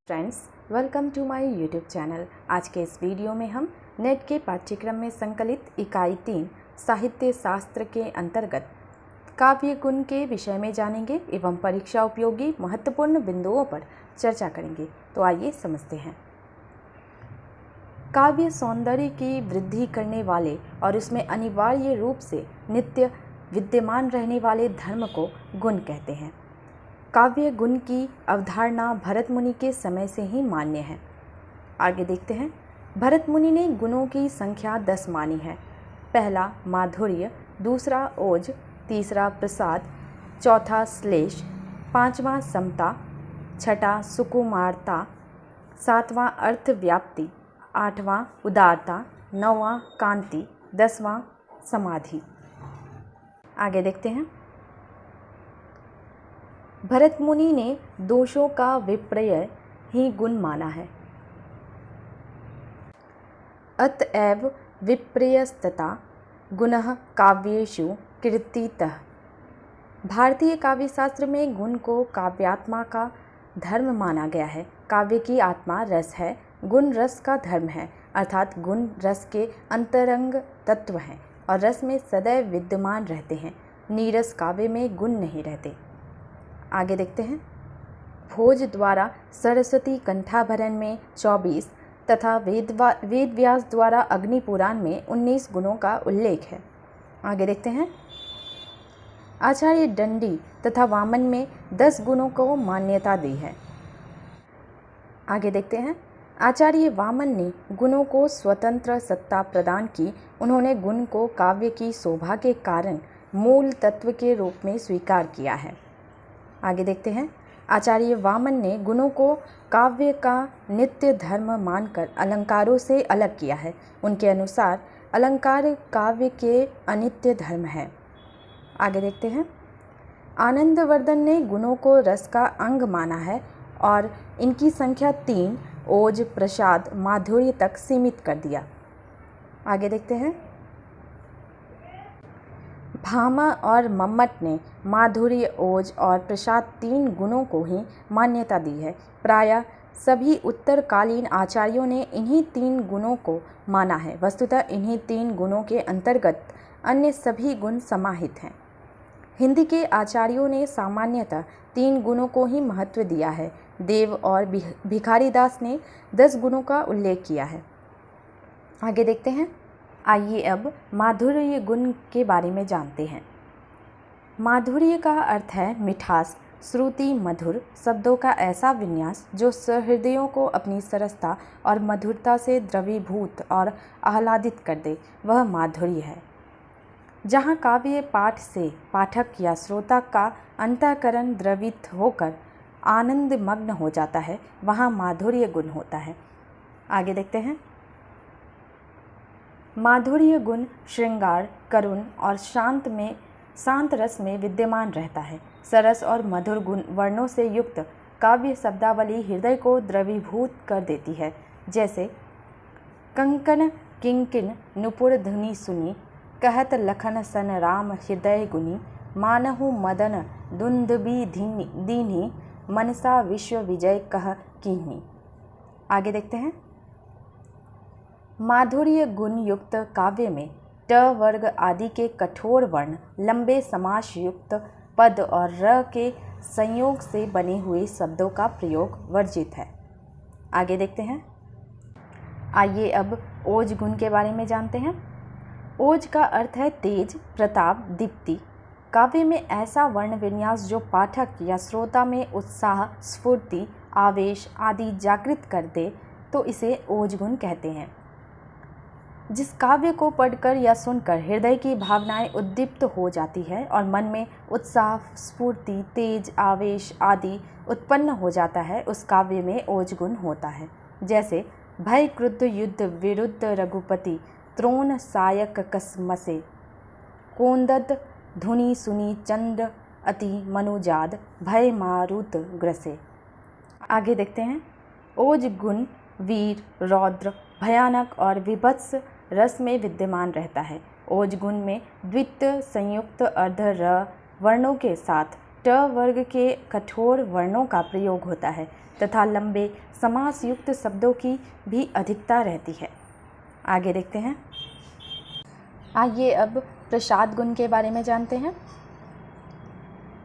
Friends, welcome to my YouTube channel. आज के इस वीडियो में हम नेट के पाठ्यक्रम में संकलित इकाई 3 साहित्य शास्त्र के अंतर्गत काव्य गुण के विषय में जानेंगे एवं परीक्षा उपयोगी महत्वपूर्ण बिंदुओं पर चर्चा करेंगे। तो आइए समझते हैं। काव्य सौंदर्य की वृद्धि करने वाले और उसमें अनिवार्य रूप से नित्य विद्यमान रहने वाले धर्म को गुण कहते हैं। काव्य गुण की अवधारणा भरत मुनि के समय से ही मान्य है। आगे देखते हैं। भरत मुनि ने गुणों की संख्या 10 मानी है। पहला माधुर्य, दूसरा ओज, तीसरा प्रसाद, चौथा श्लेष, पांचवा समता, छठा सुकुमारता, सातवां अर्थ व्याप्ति, आठवां उदारता, नौवां कांति, 10वां समाधि। आगे देखते हैं। भरत मुनि ने दोषों का विपर्यय ही गुण माना है। अतएव विपर्यस्तता गुणः काव्येषु कीर्तितः। भारतीय काव्य शास्त्र में गुण को काव्यात्मा का धर्म माना गया है। काव्य की आत्मा रस है, गुण रस का धर्म है, अर्थात गुण रस के अंतरंग तत्व हैं और रस में सदैव विद्यमान रहते हैं। नीरस काव्य में गुण नहीं रहते। आगे देखते हैं। भोज द्वारा सरस्वती कंठाभरण में 24 तथा वेद व्यास द्वारा अग्नि पुराण में 19 गुणों का उल्लेख है। आगे देखते हैं। आचार्य दंडी तथा वामन में 10 गुणों को मान्यता दी है। आगे देखते हैं। आचार्य वामन ने गुणों को स्वतंत्र सत्ता प्रदान की। उन्होंने गुण को काव्य की शोभा के कारण मूल तत्व के रूप में स्वीकार किया है। आगे देखते हैं। आचार्य वामन ने गुणों को काव्य का नित्य धर्म मानकर अलंकारों से अलग किया है। उनके अनुसार अलंकार काव्य के अनित्य धर्म है। आगे देखते हैं। आनंदवर्धन ने गुणों को रस का अंग माना है और इनकी संख्या 3 ओज, प्रसाद, माधुर्य तक सीमित कर दिया। आगे देखते हैं। भामा और मम्मट ने माधुर्य, ओज और प्रसाद 3 गुणों को ही मान्यता दी है। प्रायः सभी उत्तरकालीन आचार्यों ने इन्हीं 3 गुणों को माना है। वस्तुतः इन्हीं 3 गुणों के अंतर्गत अन्य सभी गुण समाहित हैं। हिंदी के आचार्यों ने सामान्यतः 3 गुणों को ही महत्व दिया है। देव और भिखारीदास ने 10 गुणों का उल्लेख किया है। आगे देखते हैं। आइए अब माधुर्य गुण के बारे में जानते हैं। माधुर्य का अर्थ है मिठास, श्रुति मधुर शब्दों का ऐसा विन्यास जो सहृदयों को अपनी सरसता और मधुरता से द्रवीभूत और आह्लादित कर दे, वह माधुर्य है। जहाँ काव्य पाठ से पाठक या श्रोता का अंतःकरण द्रवित होकर आनंद मग्न हो जाता है, वहाँ माधुर्य गुण होता है। आगे देखते हैं। माधुर्य गुण श्रृंगार, करुण और शांत रस में विद्यमान रहता है। सरस और मधुर गुण वर्णों से युक्त काव्य शब्दावली हृदय को द्रवीभूत कर देती है। जैसे कंकन किंकिन नुपुर धुनि सुनी, कहत लखन सन राम हृदय गुनी, मानहु मदन दुंदुबी दीन्ही, मनसा विश्व विजय कह कीन्ही। आगे देखते हैं। माधुर्य गुण युक्त काव्य में ट वर्ग आदि के कठोर वर्ण, लंबे समास युक्त पद और र के संयोग से बने हुए शब्दों का प्रयोग वर्जित है। आगे देखते हैं। आइए अब ओज गुण के बारे में जानते हैं। ओज का अर्थ है तेज, प्रताप, दीप्ति। काव्य में ऐसा वर्ण विन्यास जो पाठक या श्रोता में उत्साह, स्फूर्ति, आवेश आदि जागृत कर दे, तो इसे ओज गुण कहते हैं। जिस काव्य को पढ़कर या सुनकर हृदय की भावनाएं उद्दीप्त हो जाती है और मन में उत्साह, स्फूर्ति, तेज, आवेश आदि उत्पन्न हो जाता है, उस काव्य में ओज गुण होता है। जैसे भय क्रुद्ध युद्ध विरुद्ध रघुपति, त्रोण सायक कसमसे, कोंदत धुनि सुनी चंद्र अति मनुजाद, भय मारुत ग्रसे। आगे देखते हैं। ओज गुण वीर, रौद्र, भयानक और विभत्स रस में विद्यमान रहता है। ओज गुण में द्वित, संयुक्त, अर्ध र वर्णों के साथ ट वर्ग के कठोर वर्णों का प्रयोग होता है तथा लंबे समास युक्त शब्दों की भी अधिकता रहती है। आगे देखते हैं। आइए अब प्रसाद गुण के बारे में जानते हैं।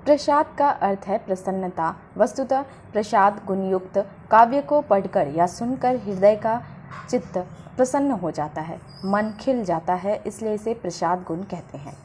प्रसाद का अर्थ है प्रसन्नता। वस्तुतः प्रसाद गुणयुक्त काव्य को पढ़कर या सुनकर हृदय का चित्त प्रसन्न हो जाता है, मन खिल जाता है, इसलिए इसे प्रसाद गुण कहते हैं।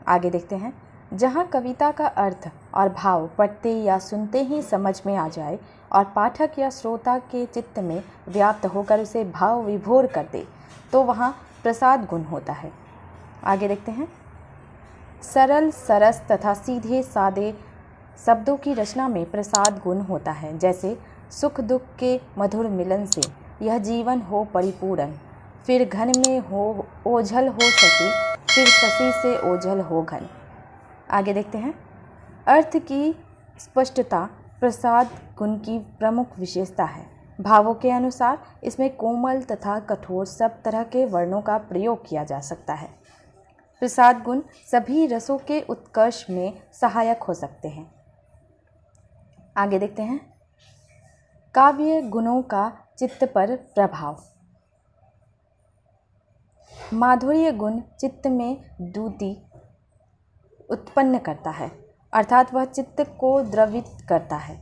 आगे देखते हैं। जहाँ कविता का अर्थ और भाव पढ़ते या सुनते ही समझ में आ जाए और पाठक या श्रोता के चित्त में व्याप्त होकर उसे भाव विभोर कर दे, तो वहाँ प्रसाद गुण होता है। आगे देखते हैं। सरल, सरस तथा सीधे सादे शब्दों की रचना में प्रसाद गुण होता है। जैसे सुख दुख के मधुर मिलन से यह जीवन हो परिपूर्ण, फिर घन में हो ओझल हो शशि, फिर शशि से ओझल हो घन। आगे देखते हैं। अर्थ की स्पष्टता प्रसाद गुण की प्रमुख विशेषता है। भावों के अनुसार इसमें कोमल तथा कठोर सब तरह के वर्णों का प्रयोग किया जा सकता है। प्रसाद गुण सभी रसों के उत्कर्ष में सहायक हो सकते हैं। आगे देखते हैं। काव्य गुणों का चित्त पर प्रभाव। माधुर्य गुण चित्त में द्युति उत्पन्न करता है, अर्थात वह चित्त को द्रवित करता है।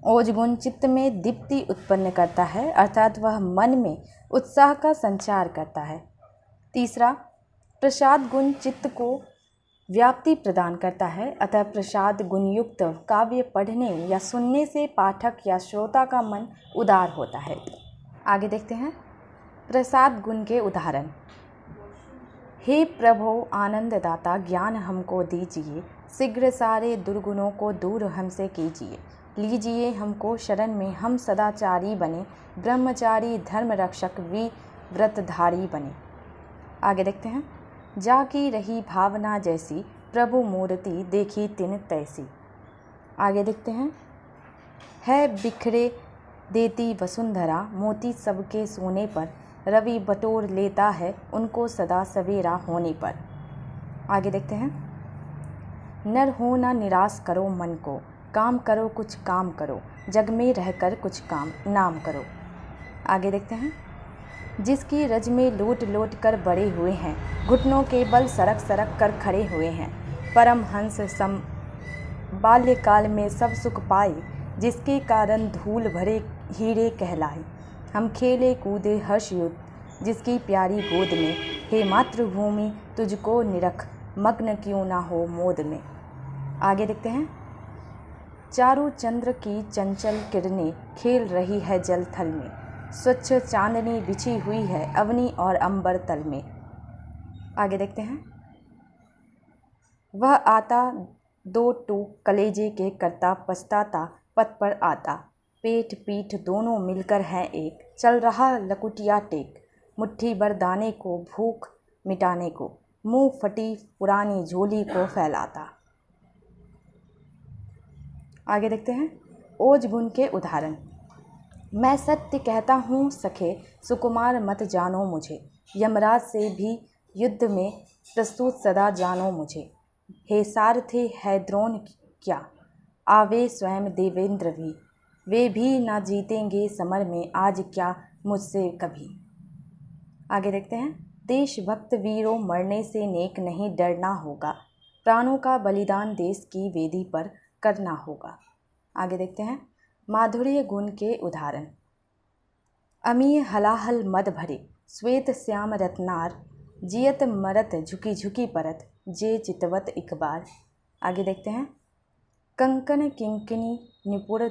ओज गुण चित्त में दीप्ति उत्पन्न करता है, अर्थात वह मन में उत्साह का संचार करता है। तीसरा, प्रसाद गुण चित्त को व्याप्ति प्रदान करता है, अतः प्रसाद गुणयुक्त काव्य पढ़ने या सुनने से पाठक या श्रोता का मन उदार होता है। आगे देखते हैं। प्रसाद गुण के उदाहरण। हे प्रभो आनंददाता, ज्ञान हमको दीजिए, शीघ्र सारे दुर्गुणों को दूर हमसे कीजिए, लीजिए हमको शरण में, हम सदाचारी बने, ब्रह्मचारी धर्म रक्षक व्रतधारी बने। आगे देखते हैं। जाकी रही भावना जैसी, प्रभु मूर्ति देखी तिन तैसी। आगे देखते हैं। है बिखरे देती वसुंधरा, मोती सबके सोने पर, रवि बटोर लेता है उनको सदा सवेरा होने पर। आगे देखते हैं। नर हो ना निराश करो मन को, काम करो कुछ काम करो, जग में रहकर कुछ काम नाम करो। आगे देखते हैं। जिसकी रज में लोट लोट कर बड़े हुए हैं, घुटनों के बल सरक सरक कर खड़े हुए हैं, परम हंस सम बाल्यकाल में सब सुख पाए, जिसके कारण धूल भरे हीरे कहलाए, हम खेले कूदे हर्ष युद्ध, जिसकी प्यारी गोद में, हे मातृभूमि तुझको निरख, मग्न क्यों ना हो मोद में। आगे देखते हैं। चारू चंद्र की चंचल किरणें खेल रही है जल थल में, स्वच्छ चांदनी बिछी हुई है अवनी और अंबर तल में। आगे देखते हैं। वह आता दो टूक कलेजे के करता, पछताता पथ पर आता, पेट पीठ दोनों मिलकर हैं एक, चल रहा लकुटिया टेक, मुट्ठी भर दाने को भूख मिटाने को, मुंह फटी पुरानी झोली को फैलाता। आगे देखते हैं। ओज गुण के उदाहरण। मैं सत्य कहता हूँ सखे, सुकुमार मत जानो मुझे, यमराज से भी युद्ध में प्रस्तुत सदा जानो मुझे, हे सारथे है द्रोण क्या, आवे स्वयं देवेंद्र भी, वे भी ना जीतेंगे समर में आज क्या मुझसे कभी। आगे देखते हैं। देशभक्त वीरों मरने से नेक नहीं डरना होगा, प्राणों का बलिदान देश की वेदी पर करना होगा। आगे देखते हैं। माधुर्य गुण के उदाहरण। अमीय हलाहल मद भरे, श्वेत श्याम रत्नार, जियत मरत झुकी झुकी परत, जे चितवत एक बार। आगे देखते हैं। कंकन किंकिनी निपुर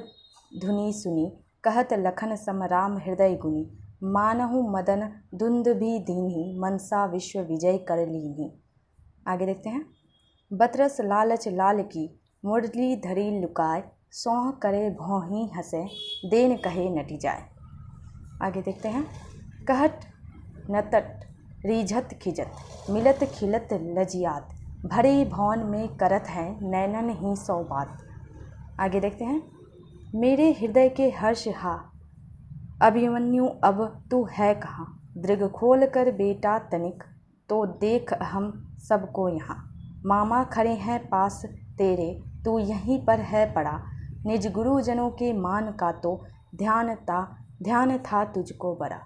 धुनी सुनी, कहत लखन समराम हृदय गुनी, मानहु मदन धुंध भी दीन्ही, मनसा विश्व विजय कर लीन्ही। आगे देखते हैं। बतरस लालच लाल की, मुरली धरी लुकाय, सौह करे भौही हंसे, देन कहे नटी जाए। आगे देखते हैं। कहट नतट रीझत खिजत, मिलत खिलत लजियात, भरे भवन में करत हैं नैनन ही सौ बात। आगे देखते हैं। मेरे हृदय के हर्ष हा, अभिमन्यु अब तू है कहाँ, दृग खोल कर बेटा तनिक, तो देख हम सबको यहाँ, मामा खड़े हैं पास तेरे, तू यहीं पर है पड़ा। निज गुरुजनों के मान का तो ध्यान था तुझको बड़ा।